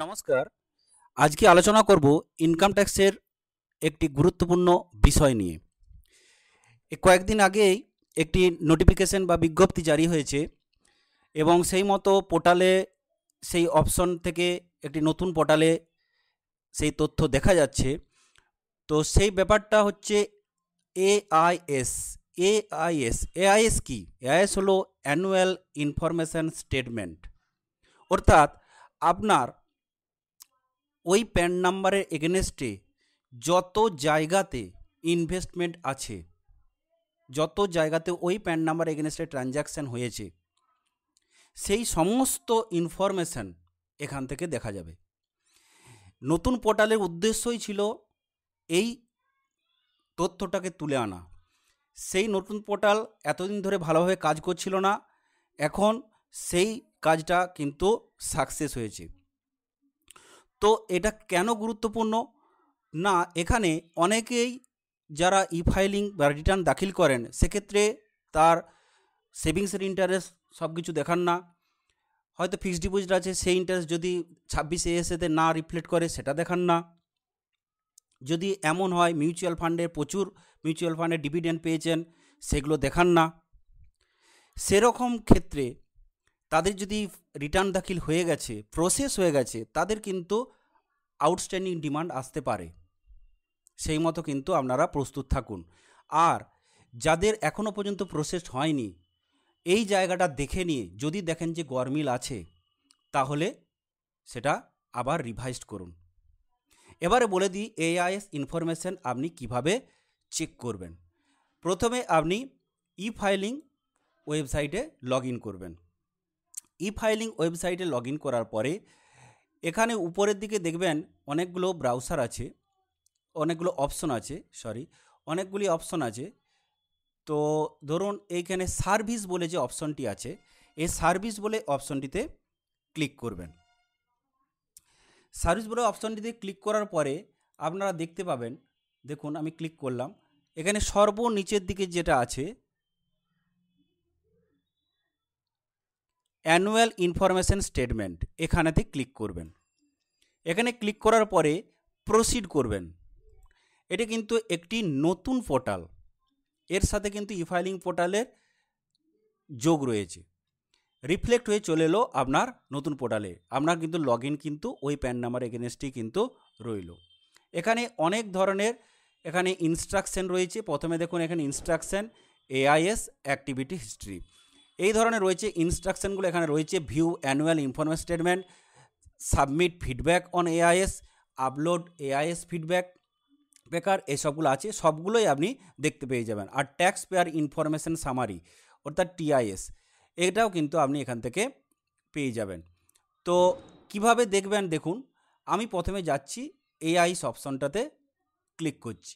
নমস্কার। আজকে আলোচনা করব ইনকাম ট্যাক্সের একটি গুরুত্বপূর্ণ বিষয় নিয়ে। কয়েকদিন আগেই একটি নোটিফিকেশন বা বিজ্ঞপ্তি জারি হয়েছে এবং সেই মতো পোর্টালে সেই অপশন থেকে একটি নতুন পোর্টালে সেই তথ্য দেখা যাচ্ছে। তো সেই ব্যাপারটা হচ্ছে এআইএস। এআইএস কি? এআইএস হলো অ্যানুয়াল ইনফরমেশন স্টেটমেন্ট। অর্থাৎ আপনার ওই প্যান নাম্বারের এগেনস্টে যত জায়গাতে ইনভেস্টমেন্ট আছে, যত জায়গাতে ওই প্যান নাম্বার এগেনস্টে ট্রানজ্যাকশান হয়েছে, সেই সমস্ত ইনফরমেশান এখান থেকে দেখা যাবে। নতুন পোর্টালের উদ্দেশ্যই ছিল এই তথ্যটাকে তুলে আনা। সেই নতুন পোর্টাল এতদিন ধরে ভালোভাবে কাজ করছিল না, এখন সেই কাজটা কিন্তু সাকসেস হয়েছে। তো এটা কেন গুরুত্বপূর্ণ না, এখানে অনেকেই যারা ই ফাইলিং বা রিটার্ন দাখিল করেন সেক্ষেত্রে তার সেভিংসের ইন্টারেস্ট সব কিছু দেখান না। হয়তো ফিক্সড ডিপোজিট আছে, সেই ইন্টারেস্ট যদি 26 এএসএতে না রিফ্লেক্ট করে সেটা দেখান না। যদি এমন হয় মিউচুয়াল ফান্ডে প্রচুর মিউচুয়াল ফান্ডে ডিভিডেন্ড পেয়েছেন, সেগুলো দেখান না। সেরকম ক্ষেত্রে তাদের যদি রিটার্ন দাখিল হয়ে গেছে, প্রসেস হয়ে গেছে, তাদের কিন্তু আউটস্ট্যান্ডিং ডিমান্ড আসতে পারে। সেই মতো কিন্তু আপনারা প্রস্তুত থাকুন। আর যাদের এখনও পর্যন্ত প্রসেস হয়নি, এই জায়গাটা দেখে নিয়ে যদি দেখেন যে গরমিল আছে, তাহলে সেটা আবার রিভাইজড করুন। এবারে বলে দিই এআইএস ইনফরমেশান আপনি কিভাবে চেক করবেন। প্রথমে আপনি ই ফাইলিং ওয়েবসাইটে লগ ইন করবেন। ই ফাইলিং ওয়েবসাইটে লগ ইন করার পরে এখানে উপরের দিকে দেখবেন অনেকগুলো ব্রাউজার আছে, অনেকগুলো অপশন আছে, অনেকগুলি অপশন আছে। তো ধরুন এইখানে সার্ভিস বলে যে অপশনটি আছে, এই সার্ভিস বলে অপশনটিতে ক্লিক করবেন। সার্ভিস বলে অপশনটিতে ক্লিক করার পরে আপনারা দেখতে পাবেন, দেখুন আমি ক্লিক করলাম, এখানে সর্বনিচের দিকে যেটা আছে অ্যানুয়াল ইনফরমেশন স্টেটমেন্ট, এখানেতে ক্লিক করবেন। এখানে ক্লিক করার পরে প্রসিড করবেন। এটা কিন্তু একটি নতুন পোর্টাল, এর সাথে কিন্তু ই ফাইলিং পোর্টালের যোগ রয়েছে। রিফ্লেক্ট হয়ে চলে এলো আপনার নতুন পোর্টালে, আপনার কিন্তু লগ ইন কিন্তু ওই প্যান নাম্বার এগেনস্টেই কিন্তু রইল। এখানে অনেক ধরনের এখানে ইনস্ট্রাকশন রয়েছে। প্রথমে দেখুন এখানে ইনস্ট্রাকশন এআইএস অ্যাক্টিভিটি হিস্ট্রি, এই ধরনের রয়েছে ইনস্ট্রাকশনগুলো। এখানে রয়েছে view annual information statement, submit feedback on AIS, upload AIS feedback বেকার, এসবগুলো আছে, সবগুলোই আপনি দেখতে পেয়ে যাবেন। আর ট্যাক্স পেয়ার ইনফরমেশন সামারি অর্থাৎ টিআইএস, এটাও কিন্তু আপনি এখান থেকে পেয়ে যাবেন। তো কিভাবে দেখবেন দেখুন, আমি প্রথমে যাচ্ছি এআইএস অপশনটাতে ক্লিক করছি।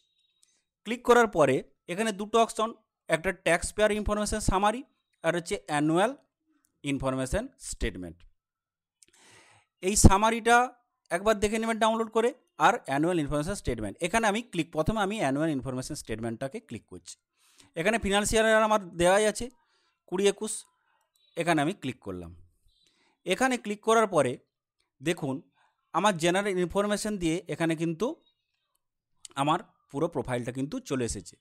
ক্লিক করার পরে এখানে দুটো অপশন, একটা ট্যাক্স পেয়ার ইনফরমেশন সামারি আর হচ্ছে অ্যানুয়াল ইনফরমেশন স্টেটমেন্ট। এই সামারিটা একবার দেখে নেবেন ডাউনলোড করে, আর অ্যানুয়াল ইনফরমেশন স্টেটমেন্ট এখানে আমি প্রথমে আমি অ্যানুয়াল ইনফরমেশন স্টেটমেন্টটাকে ক্লিক করছি। এখানে ফিনান্সিয়াল আমার দেওয়াই আছে 2021, এখানে আমি ক্লিক করলাম। এখানে ক্লিক করার পরে দেখুন আমার জেনারেল ইনফরমেশন দিয়ে এখানে কিন্তু আমার পুরো প্রোফাইলটা কিন্তু চলে এসেছে।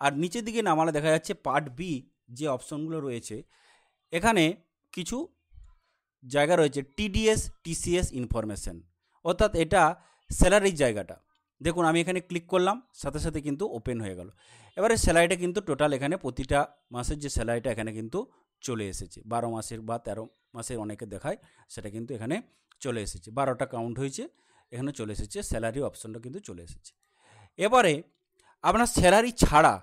আর নিচের দিকে নামালে দেখা যাচ্ছে পার্ট বি যে অপশনগুলো রয়েছে, এখানে কিছু জায়গা রয়েছে টিডিএস টিসিএস ইনফরমেশন, অর্থাৎ এটা স্যালারির জায়গাটা। দেখুন আমি এখানে ক্লিক করলাম, সাথে সাথে কিন্তু ওপেন হয়ে গেল। এবারে স্যালারিটা কিন্তু টোটাল এখানে প্রতিটা মাসের যে স্যালারিটা এখানে কিন্তু চলে এসেছে। 12 মাসের বা 13 মাসের অনেকে দেখায়, সেটা কিন্তু এখানে চলে এসেছে। 12টা কাউন্ট হয়েছে, এখানে চলে এসেছে, স্যালারি অপশনটা কিন্তু চলে এসেছে। এবারে আপনার স্যালারি ছাড়া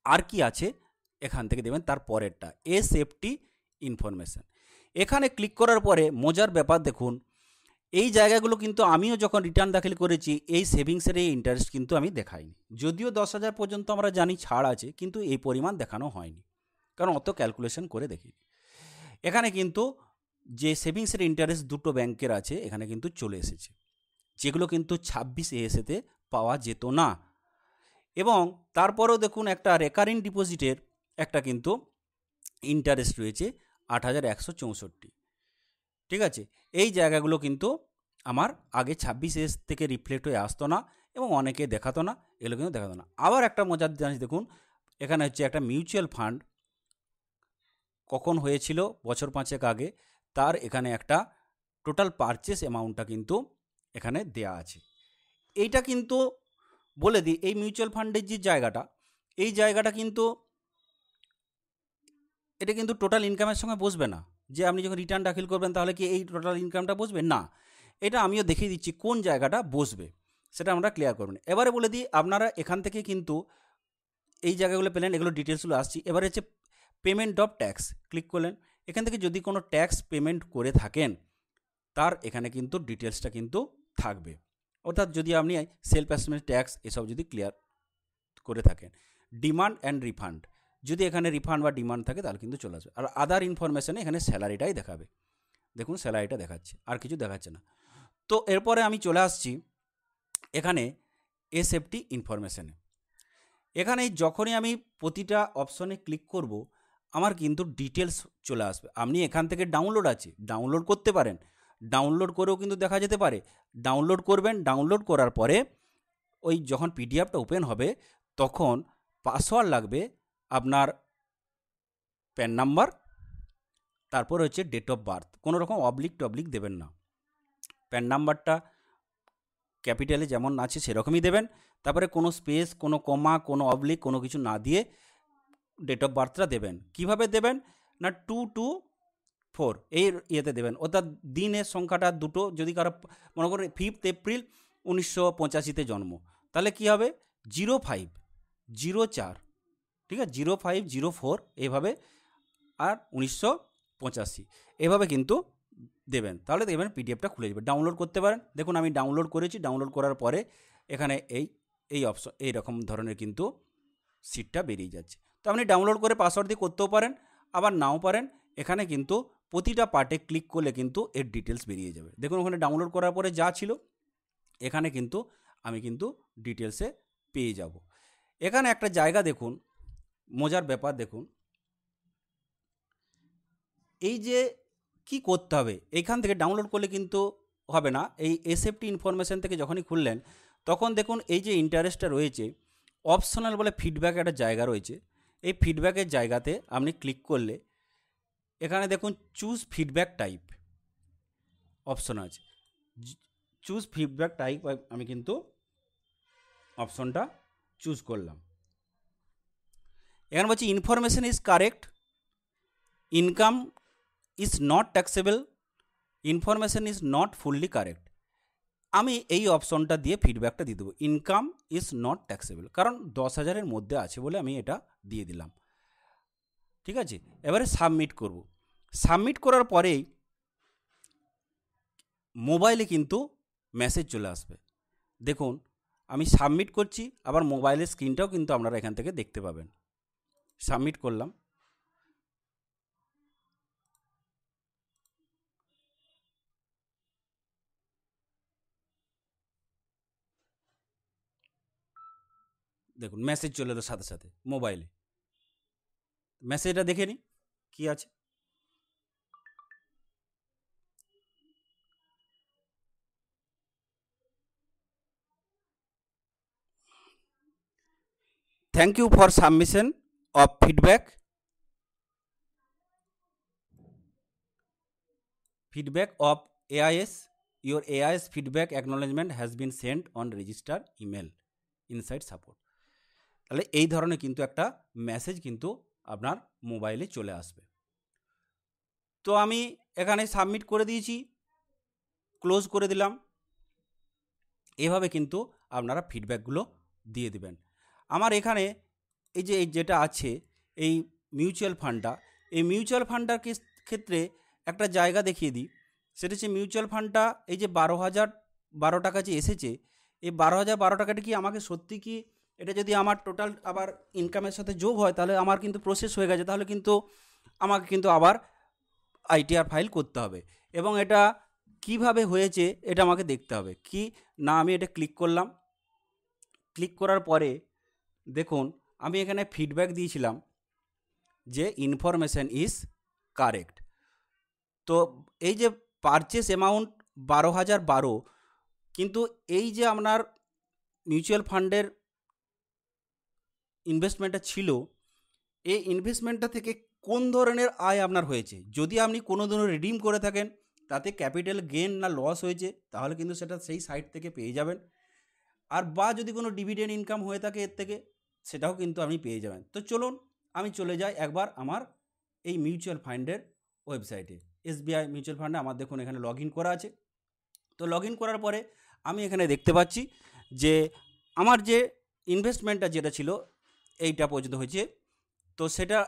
আর কি আছে এখান থেকে দেবেন তার পরেরটা, এসএফটি ইনফরমেশান। এখানে ক্লিক করার পরে মজার ব্যাপার দেখুন, এই জায়গাগুলো কিন্তু আমিও যখন রিটার্ন দাখিল করেছি এই সেভিংসের এই ইন্টারেস্ট কিন্তু আমি দেখাইনি। যদিও 10,000 পর্যন্ত আমরা জানি ছাড় আছে, কিন্তু এই পরিমাণ দেখানো হয়নি, কারণ অত ক্যালকুলেশন করে দেখিনি। এখানে কিন্তু যে সেভিংসের ইন্টারেস্ট দুটো ব্যাংকের আছে এখানে কিন্তু চলে এসেছে, যেগুলো কিন্তু 26 এএসএতে পাওয়া যেত না। এবং তারপরেও দেখুন একটা রেকারিং ডিপোজিটের একটা কিন্তু ইন্টারেস্ট রয়েছে 8,164। ঠিক আছে, এই জায়গাগুলো কিন্তু আমার আগে 26S থেকে রিফ্লেক্ট হয়ে আসতো না এবং অনেকে দেখাতো না, এগুলো কিন্তু দেখাতো না। আবার একটা মজার জিনিস দেখুন, এখানে হচ্ছে একটা মিউচুয়াল ফান্ড কখন হয়েছিল, বছর 5 আগে, তার এখানে একটা টোটাল পারচেস অ্যামাউন্টটা কিন্তু এখানে দেয়া আছে। এইটা কিন্তু বলে দিই, এই মিউচুয়াল ফান্ডের যে জায়গাটা, এই জায়গাটা কিন্তু এটা কিন্তু টোটাল ইনকামের সঙ্গে বসবে না, যে আপনি যখন রিটার্ন দাখিল করবেন তাহলে কি এই টোটাল ইনকামটা বসবে না। এটা আমিও দেখিয়ে দিচ্ছি কোন জায়গাটা বসবে, সেটা আমরা ক্লিয়ার করবেন। এবারে বলে দিই, আপনারা এখান থেকে কিন্তু এই জায়গাগুলো পেলেন, এগুলো ডিটেলসগুলো আসছি। এবারে হচ্ছে পেমেন্ট অফ ট্যাক্স, ক্লিক করলেন। এখান থেকে যদি কোনো ট্যাক্স পেমেন্ট করে থাকেন তার এখানে কিন্তু ডিটেলসটা কিন্তু থাকবে, অর্থাৎ যদি আপনি সেলফ অ্যাসেসমেন্ট ট্যাক্স এসব যদি ক্লিয়ার করে থাকেন। ডিমান্ড অ্যান্ড রিফান্ড, যদি এখানে রিফান্ড বা ডিমান্ড থাকে তাহলে কিন্তু চলে আসবে। আর আদার ইনফরমেশানে এখানে স্যালারিটাই দেখাবে, দেখুন স্যালারিটা দেখাচ্ছে, আর কিছু দেখাচ্ছে না। তো এরপরে আমি চলে আসছি এখানে এসএফটি ইনফরমেশানে। এখানে যখনই আমি প্রতিটা অপশনে ক্লিক করব আমার কিন্তু ডিটেলস চলে আসবে। আপনি এখান থেকে ডাউনলোড আছে, ডাউনলোড করতে পারেন, ডাউনলোড করেও কিন্তু দেখা যেতে পারে। ডাউনলোড করবেন, ডাউনলোড করার পরে ওই যখন পিডিএফটা ওপেন হবে তখন পাসওয়ার্ড লাগবে আপনার প্যান নাম্বার, তারপর হচ্ছে ডেট অফ বার্থ, কোনো রকম অবলিক টবলিক দেবেন না। প্যান নাম্বারটা ক্যাপিটালে যেমন আছে সেরকমই দেবেন, তারপরে কোনো স্পেস, কোনো কমা, কোনো অবলিক, কোনো কিছু না দিয়ে ডেট অফ বার্থটা দেবেন। কিভাবে দেবেন না 224 এই ইয়েতে দেবেন, অর্থাৎ দিনের সংখ্যাটা দুটো। যদি কারো মনে করেন 5 এপ্রিল 1985 জন্ম, তাহলে কি হবে 0504, ঠিক আছে, 0504 এইভাবে, আর 1985 এভাবে কিন্তু দেবেন। তাহলে দেখবেন পিডিএফটা খুলে যাবে, ডাউনলোড করতে পারেন। দেখুন আমি ডাউনলোড করেছি, ডাউনলোড করার পরে এখানে এই অপশন, এইরকম ধরনের কিন্তু সিটটা বেরিয়ে যাচ্ছে। তো আপনি ডাউনলোড করে পাসওয়ার্ড দিয়ে করতেও পারেন, আবার নাও পারেন। এখানে কিন্তু প্রতিটা পার্টে ক্লিক করলে কিন্তু এর ডিটেলস বেরিয়ে যাবে। দেখুন ওখানে ডাউনলোড করার পরে যা ছিল এখানে কিন্তু আমি কিন্তু ডিটেলসে পেয়ে যাব। এখানে একটা জায়গা দেখুন, মজার ব্যাপার দেখুন, এই যে কি করতে হবে, এইখান থেকে ডাউনলোড করলে কিন্তু হবে না। এই এসএফটি ইনফরমেশান থেকে যখনই খুললেন তখন দেখুন এই যে ইন্টারেস্টটা রয়েছে, অপশনাল বলে ফিডব্যাক একটা জায়গা রয়েছে। এই ফিডব্যাকের জায়গাতে আপনি ক্লিক করলে এখানে দেখুন চুজ ফিডব্যাক টাইপ অপশন আছে, চুজ ফিডব্যাক টাইপ আমি কিন্তু অপশনটা চুজ করলাম। এখানে বলছি information is correct, income is not taxable, information is not fully correct. আমি এই অপশনটা দিয়ে ফিডব্যাকটা দিয়ে দেবো, ইনকাম ইজ নট ট্যাক্সেবল, কারণ 10,000-এর মধ্যে আছে বলে আমি এটা দিয়ে দিলাম। ঠিক আছে, এবারে সাবমিট করব। সাবমিট করার পরেই মোবাইলে কিন্তু মেসেজ চলে আসবে। দেখুন আমি সাবমিট করছি, আবার মোবাইলের স্ক্রিনটাও কিন্তু আপনারা এখান থেকে দেখতে পাবেন। সাবমিট করলাম, দেখুন মেসেজ চলে এলো সাথে সাথে মোবাইলে। মেসেজটা দেখে নিই কী আছে। Thank you for submission of feedback. Feedback of AIS. Your AIS feedback acknowledgement has been sent on register email inside support. তাহলে এই ধরনের কিন্তু একটা মেসেজ কিন্তু আপনার মোবাইলে চলে আসবে। তো আমি এখানে সাবমিট করে দিয়েছি, ক্লোজ করে দিলাম। এভাবে কিন্তু আপনারা ফিডব্যাকগুলো দিয়ে দিবেন। আমার এখানে এই যে যেটা আছে এই মিউচুয়াল ফান্ডটা, এই মিউচুয়াল ফান্ডটার ক্ষেত্রে একটা জায়গা দেখিয়ে দিই। সেটা হচ্ছে মিউচুয়াল ফান্ডটা এই যে 12,012 টাকা যে এসেছে, এই 12,012 টাকাটা কি আমাকে সত্যি কি এটা যদি আমার টোটাল আবার ইনকামের সাথে যোগ হয় তাহলে আমার কিন্তু প্রসেস হয়ে গেছে, তাহলে কিন্তু আমাকে কিন্তু আবার আইটিআর ফাইল করতে হবে, এবং এটা কিভাবে হয়েছে এটা আমাকে দেখতে হবে। কি না, আমি এটা ক্লিক করলাম, ক্লিক করার পরে দেখুন আমি এখানে ফিডব্যাক দিয়েছিলাম যে ইনফরমেশান ইজ কারেক্ট। তো এই যে পারচেস অ্যামাউন্ট 12,012, কিন্তু এই যে আপনার মিউচুয়াল ফান্ডের ইনভেস্টমেন্টটা ছিল, এই ইনভেস্টমেন্টটা থেকে কোন ধরনের আয় আপনার হয়েছে। যদি আপনি কোনো দিনও রিডিম করে থাকেন, তাতে ক্যাপিটাল গেন না লস হয়েছে, তাহলে কিন্তু সেটা সেই সাইট থেকে পেয়ে যাবেন। আর বা যদি কোনো ডিভিডেন্ড ইনকাম হয়ে থাকে এর থেকে, সেটাও কিন্তু আপনি পেয়ে যাবেন। তো চলুন আমি চলে যাই একবার আমার এই মিউচুয়াল ফান্ডের ওয়েবসাইটে। এসবিআই মিউচুয়াল ফান্ডে আমার দেখুন এখানে লগ ইন করা আছে। তো লগ ইন করার পরে আমি এখানে দেখতে পাচ্ছি যে আমার যে ইনভেস্টমেন্টটা যেটা ছিল এইটা পর্যন্ত হয়েছে, তো সেটা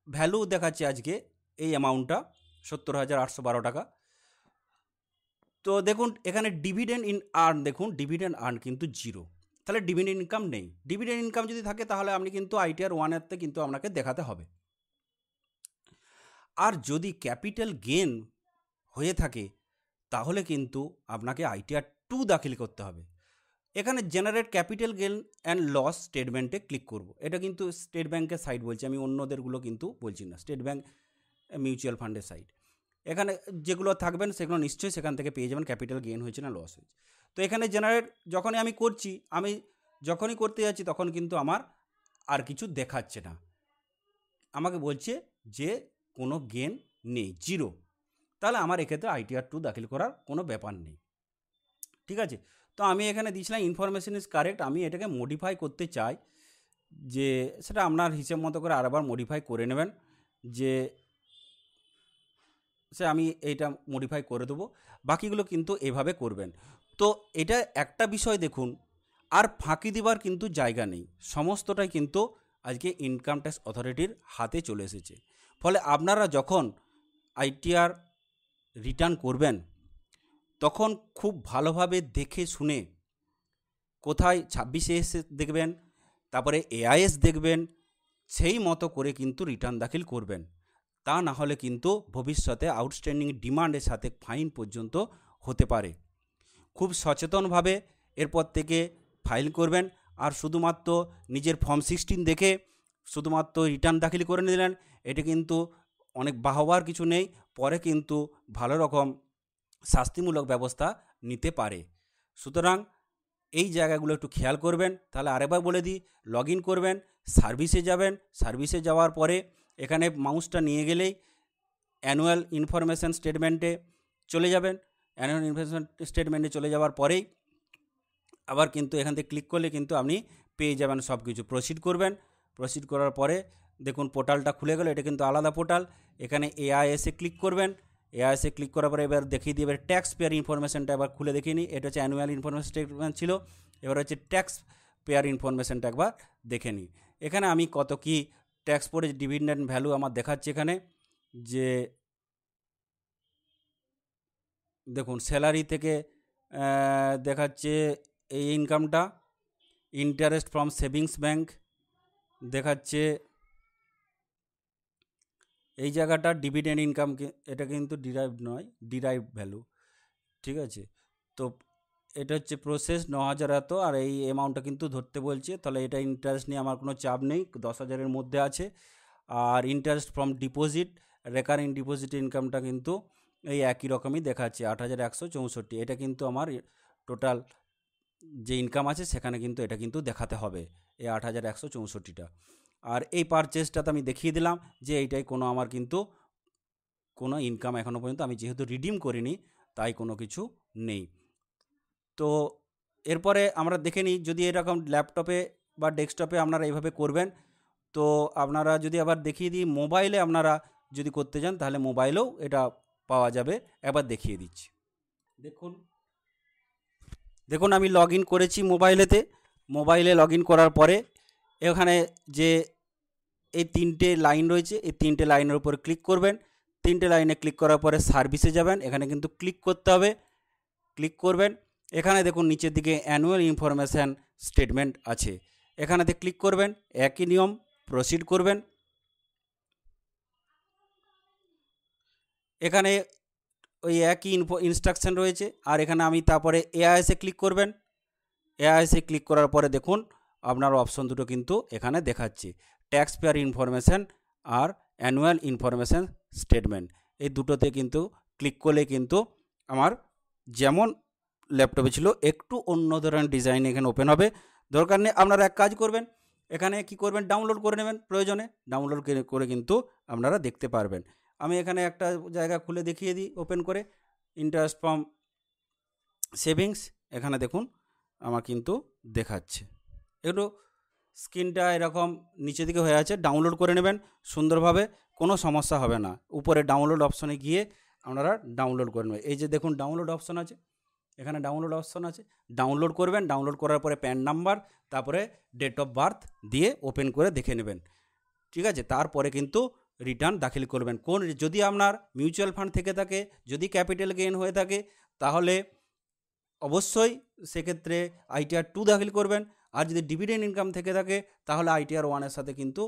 ভ্যালু দেখাচ্ছে আজকে এই অ্যামাউন্টটা 70,812 টাকা। তো দেখুন এখানে ডিভিডেন্ড আর্ন, দেখুন ডিভিডেন্ড আর্ন কিন্তু জিরো, তাহলে ডিভিডেন্ড ইনকাম নেই। ডিভিডেন্ড ইনকাম যদি থাকে তাহলে আপনি কিন্তু আইটিআর 1-এতে কিন্তু আপনাকে দেখাতে হবে। আর যদি ক্যাপিটাল গেন হয়ে থাকে তাহলে কিন্তু আপনাকে আইটিআর 2 দাখিল করতে হবে। এখানে generate capital gain and loss স্টেটমেন্টে ক্লিক করব। এটা কিন্তু স্টেট ব্যাংকের সাইট বলছি, আমি অন্যদেরগুলো কিন্তু বলছি না, স্টেট ব্যাংক মিউচুয়াল ফান্ডের সাইট। এখানে যেগুলো থাকবেন সেগুলো নিশ্চয়ই সেখান থেকে পেয়ে যাবেন ক্যাপিটাল গেন হয়েছে না লস হয়েছে। তো এখানে জেনারেট যখনই আমি করছি, আমি যখনই করতে যাচ্ছি তখন কিন্তু আমার আর কিছু দেখাচ্ছে না, আমাকে বলছে যে কোনো গেন নেই, জিরো। তাহলে আমার এক্ষেত্রে আইটিআর 2 দাখিল করার কোনো ব্যাপার নেই, ঠিক আছে। তো আমি এখানে দিয়েছিলাম ইনফরমেশন ইজ কারেক্ট, আমি এটাকে মডিফাই করতে চাই, যে সেটা আপনার হিসেব মতো করে আরেকবার মডিফাই করে নেবেন, যে সে আমি এইটা মডিফাই করে দেবো, বাকিগুলো কিন্তু এভাবে করবেন। তো এটা একটা বিষয় দেখুন, আর ফাঁকি দেবার কিন্তু জায়গা নেই, সমস্তটাই কিন্তু আজকে ইনকাম ট্যাক্স অথরিটির হাতে চলে এসেছে। ফলে আপনারা যখন আইটিআর রিটার্ন করবেন তখন খুব ভালোভাবে দেখে শুনে, কোথায় 26 এসে দেখবেন, তারপরে এআইএস দেখবেন, সেই মতো করে কিন্তু রিটার্ন দাখিল করবেন। তা না হলে কিন্তু ভবিষ্যতে আউটস্ট্যান্ডিং ডিমান্ডের সাথে ফাইন পর্যন্ত হতে পারে। খুব সচেতনভাবে এরপর থেকে ফাইল করবেন। আর শুধুমাত্র নিজের ফর্ম 16 দেখে শুধুমাত্র রিটার্ন দাখিল করে নিলেন, এটা কিন্তু অনেক বাহবার কিছু নেই, পরে কিন্তু ভালো রকম শাস্তিমূলক ব্যবস্থা নিতে পারে। সুতরাং এই জায়গাগুলো একটু খেয়াল করবেন। তাহলে আরেকবার বলে দিই, লগ ইন করবেন, সার্ভিসে যাবেন, সার্ভিসে যাওয়ার পরে এখানে মাউসটা নিয়ে গেলেই অ্যানুয়াল ইনফরমেশান স্টেটমেন্টে চলে যাবেন। অ্যানুয়াল ইনফরমেশান স্টেটমেন্টে চলে যাওয়ার পরেই আবার কিন্তু এখান থেকে ক্লিক করলে কিন্তু আপনি পেয়ে যাবেন সব কিছু। প্রসিড করবেন, প্রসিড করার পরে দেখুন পোর্টালটা খুলে গেল, এটা কিন্তু আলাদা পোর্টাল। এখানে এআইএসে ক্লিক করবেন, এআইএসে ক্লিক করার পরে এবার দেখিয়ে দিয়ে এবার ট্যাক্স পেয়ার ইনফরমেশানটা একবার খুলে দেখিয়ে নিই। এটা হচ্ছে অ্যানুয়াল ইনফরমেশান স্টেটমেন্ট ছিল, এবার হচ্ছে ট্যাক্স পেয়ার ইনফরমেশানটা একবার দেখে নিই। এখানে আমি কত কি ট্যাক্স পড়ে ডিভিডেন্ড ভ্যালু আমার দেখাচ্ছে, এখানে যে দেখুন স্যালারি থেকে দেখাচ্ছে এই ইনকামটা, ইন্টারেস্ট ফ্রম সেভিংস ব্যাংক দেখাচ্ছে এই জায়গাটা, ডিভিডেন্ড ইনকাম, এটা কিন্তু ডিরাইভ নয়, ডিরাইভ ভ্যালু, ঠিক আছে। তো এটা হচ্ছে প্রসেস 9,000 এত, আর এই অ্যামাউন্টটা কিন্তু ধরতে বলছে, তাহলে এটা ইন্টারেস্ট নিয়ে আমার কোনো চাপ নেই, 10,000-এর মধ্যে আছে। আর interest from deposit, recurring deposit ইনকামটা কিন্তু এই একই রকমই দেখাচ্ছে 8,164, এটা কিন্তু আমার টোটাল যে ইনকাম আছে সেখানে কিন্তু এটা কিন্তু দেখাতে হবে এই 8,164টা। আর এই পারচেসটাতে আমি দেখিয়ে দিলাম যে এইটাই কোনো আমার কিন্তু কোনো ইনকাম এখনও পর্যন্ত আমি যেহেতু রিডিম করিনি তাই কোনো কিছু নেই। তো এরপরে আমরা দেখে নিই, যদি এরকম ল্যাপটপে বা ডেস্কটপে আপনারা এইভাবে করবেন, তো আপনারা যদি আবার দেখিয়ে দিই মোবাইলে আপনারা যদি করতে যান তাহলে মোবাইলেও এটা পাওয়া যাবে, একবার দেখিয়ে দিচ্ছি। দেখুন আমি লগ ইন করেছি মোবাইলেতে, মোবাইলে লগ ইন করার পরে এখানে যে এই 3টে লাইন রয়েছে, এই 3টে লাইনের উপর ক্লিক করবেন। 3টে লাইনে ক্লিক করার পরে সার্ভিসে যাবেন, এখানে কিন্তু ক্লিক করতে হবে, ক্লিক করবেন। এখানে দেখুন নিচের দিকে অ্যানুয়াল ইনফরমেশান স্টেটমেন্ট আছে, এখানেতে ক্লিক করবেন, একই নিয়ম প্রসিড করবেন। এখানে ওই একই ইনস্ট্রাকশান রয়েছে, আর এখানে আমি তারপরে এআইএসে ক্লিক করবেন। এআইএসে ক্লিক করার পরে দেখুন আপনার অপশন দুটো কিন্তু এখানে দেখাচ্ছে, ট্যাক্স পেয়ার ইনফরমেশান আর অ্যানুয়াল ইনফরমেশান স্টেটমেন্ট, এই দুটোতে কিন্তু ক্লিক করলে কিন্তু আমার যেমন ল্যাপটপে ছিল একটু অন্য ধরনের ডিজাইন এখানে ওপেন হবে। দরকার নেই, আপনারা এক কাজ করবেন, এখানে কি করবেন, ডাউনলোড করে নেবেন, প্রয়োজনে ডাউনলোড করে কিন্তু আপনারা দেখতে পারবেন। আমি এখানে একটা জায়গা খুলে দেখিয়ে দিই ওপেন করে, ইন্টারেস্ট ফ্রম সেভিংস। এখানে দেখুন আমার কিন্তু দেখাচ্ছে, একটু স্ক্রিনটা এরকম নিচের দিকে হয়ে আছে। ডাউনলোড করে নেবেন সুন্দরভাবে, কোনো সমস্যা হবে না। উপরে ডাউনলোড অপশনে গিয়ে আপনারা ডাউনলোড করে নেবেন। এই যে দেখুন ডাউনলোড অপশন আছে, এখানে ডাউনলোড অপশন আছে, ডাউনলোড করবেন। ডাউনলোড করার পরে প্যান নাম্বার, তারপরে ডেট অফ বার্থ দিয়ে ওপেন করে দেখে নেবেন, ঠিক আছে। তারপরে কিন্তু রিটার্ন দাখিল করবেন। যদি আপনার মিউচুয়াল ফান্ড থেকে থাকে, যদি ক্যাপিটাল গেইন হয়ে থাকে, তাহলে অবশ্যই সেক্ষেত্রে ITR 2 দাখিল করবেন। আর যদি ডিভিডেন্ড ইনকাম থেকে থাকে, তাহলে ITR 1 সাথে কিন্তু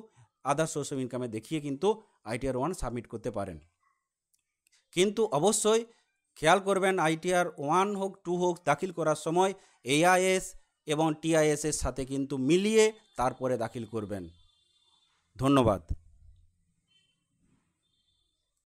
আদার সোর্স অফ ইনকামে দেখিয়ে কিন্তু ITR 1 সাবমিট করতে পারেন। কিন্তু অবশ্যই খেয়াল করবেন ITR 1 হোক 2 হোক দাখিল করার সময় AIS এবং TIS এর সাথে কিন্তু মিলিয়ে তারপরে দাখিল করবেন। ধন্যবাদ।